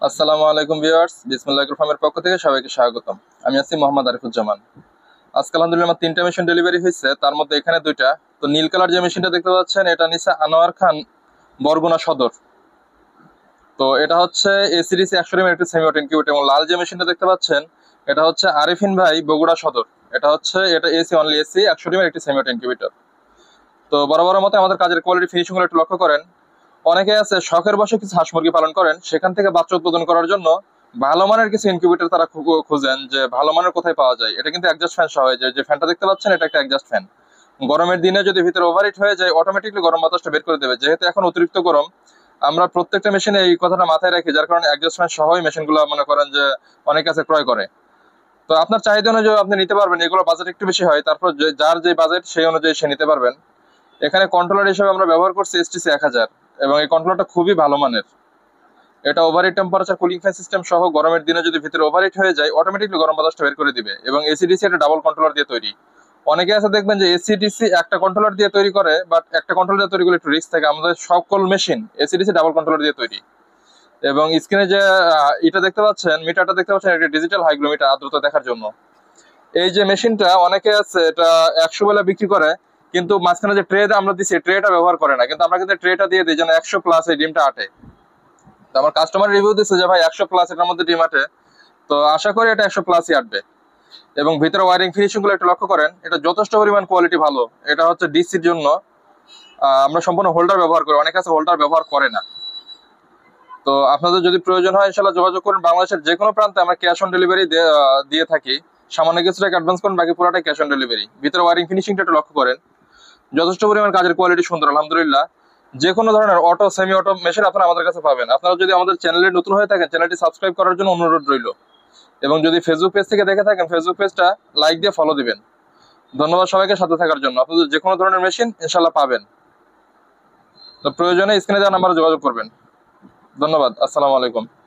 আসসালামু আলাইকুম ভিউয়ার্স, বিসমিল্লাহির ফার্মের পক্ষ থেকে সবাইকে স্বাগতম। আমি আছি মোহাম্মদ আরিফুজ্জামান। আজকে আলহামদুলিল্লাহ আমার 3টা মেশিন ডেলিভারি হয়েছে, তার মধ্যে এখানে 2টা। তো নীল কালার যে মেশিনটা দেখতে পাচ্ছেন এটা নিচে আনোয়ার খান, বরগুনা সদর। তো এটা হচ্ছে এসিডিসি 100 এর একটি সেমি অটো ইনকিউবেটর। এবং লাল যে মেশিনটা দেখতে পাচ্ছেন এটা হচ্ছে আরিফিন ভাই, বগুড়া সদর। এটা এসি অনলি এসি 100 এর একটি সেমি অটো ইনকিউবেটর। তো বরাবরের মতো আমাদের কাজের কোয়ালিটি ফিনিশিং গুলো একটু লক্ষ্য করেন। অনেকে আছে শখের বশে কিছু হাঁস মুরগি পালন করেন, সেখান থেকে বাচ্চা উৎপাদন করার জন্য ভালো মানের কিছু ইনকিউবেটর তারা খুঁজেন যে ভালো মানের কোথায় পাওয়া যায়। এটা কিন্তু অ্যাডজাস্ট ফ্যান সহ, যে ফ্যানটা দেখতে পাচ্ছেন এটা একটা অ্যাডজাস্ট ফ্যান। গরমের দিনে যদি ভিতরে ওভারহিট হয়ে যায় অটোমেটিকলি গরম বাতাসটা বের করে দেবে। যেহেতু এখন অতিরিক্ত গরম, আমরা প্রত্যেকটা মেশিনে এই কথাটা মাথায় রাখি, যার কারণে অ্যাডজাস্ট ফ্যান সহই মেশিনগুলো মনে করেন যে অনেক কাছে ক্রয় করে। তো আপনার চাহিদা অনুযায়ী আপনি নিতে পারবেন, এগুলো বাজেট একটু বেশি হয়, তারপর যার যে বাজেট সেই অনুযায়ী সে নিতে পারবেন। এখানে কন্ট্রোলার হিসেবে আমরা ব্যবহার করছি এসটিসি 1000, এবং এই কন্ট্রোলারটা খুবই ভালো মানের। এটা overheat temperature cooling fan system সহ, গরমের দিনে যদি ভিতরে ওভারহিট হয়ে যায় অটোমেটিকলি গরম বাতাসটা বের করে দিবে। এবং এসিডিসি এটা ডাবল কন্ট্রোলার দিয়ে তৈরি। অনেকে আছে দেখবেন যে এসিডিসি একটা কন্ট্রোলার দিয়ে তৈরি করে, বাট একটা কন্ট্রোলার দিয়ে তৈরি করলে একটু রিস্ক থাকে। আমাদের সকল মেশিন এসিডিসি ডাবল কন্ট্রোলার দিয়ে তৈরি। এবং স্ক্রিনে যে এটা দেখতে পাচ্ছেন, মিটারটা দেখতে পাচ্ছেন, এটা ডিজিটাল হাইগ্রোমিটার আর্দ্রতা দেখার জন্য। এই যে মেশিনটা অনেকে আছে এটা 100 বেলা বিক্রি করে, কিন্তু মাঝখানে যে ট্রেটা আমরা দিচ্ছি ট্রেটা ব্যবহার করে না, কিন্তু আমরা কিন্তু ট্রেটা দিয়ে দিই যেন 100+ এই ডিমটা আটে। তো আমার কাস্টমার রিভিউ দিচ্ছে যে ভাই 100+ এটার মধ্যে ডিম আটে। তো আশা করি এটা 100+ই আটবে। এবং ভিতরে ওয়ারিং ফিনিশিং গুলো একটু লক্ষ্য করেন, এটা যথেষ্ট পরিমাণ কোয়ালিটি ভালো। এটা হচ্ছে ডিসির জন্য আমরা সম্পূর্ণ হোল্ডার ব্যবহার করি, অনেক আছে হোল্ডার ব্যবহার করে না। তো আপনাদের যদি প্রয়োজন হয় ইনশাল্লাহ যোগাযোগ করুন। বাংলাদেশের যে কোনো প্রান্তে আমরা ক্যাশ অন ডেলিভারি দিয়ে থাকি। সামান্য কিছু টাকা অ্যাডভান্স করুন, বাকি পুরোটাই ক্যাশ অন ডেলিভারি। ভিতরে ওয়ারিং ফিনিশিংটা একটু লক্ষ্য করেন, যথেষ্ট পরিমাণ কাজের কোয়ালিটি সুন্দর আলহামদুলিল্লাহ। যে কোনো ধরনের অটো সেমি অটো মেশিন আপনারা আমাদের কাছে পাবেন। আপনারা যদি আমাদের চ্যানেলে নতুন হয়ে থাকেন চ্যানেলটি সাবস্ক্রাইব করার জন্য অনুরোধ রইল। এবং যদি ফেসবুক পেজ থেকে দেখে থাকেন ফেসবুক পেজটা লাইক দিয়ে ফলো দিবেন। ধন্যবাদ সবাইকে সাথে থাকার জন্য। আপনাদের যে কোনো ধরনের মেশিন ইনশাল্লাহ পাবেন। তো প্রয়োজনে স্ক্রিনে দেওয়া নাম্বারে যোগাযোগ করবেন। ধন্যবাদ, আসসালামু আলাইকুম।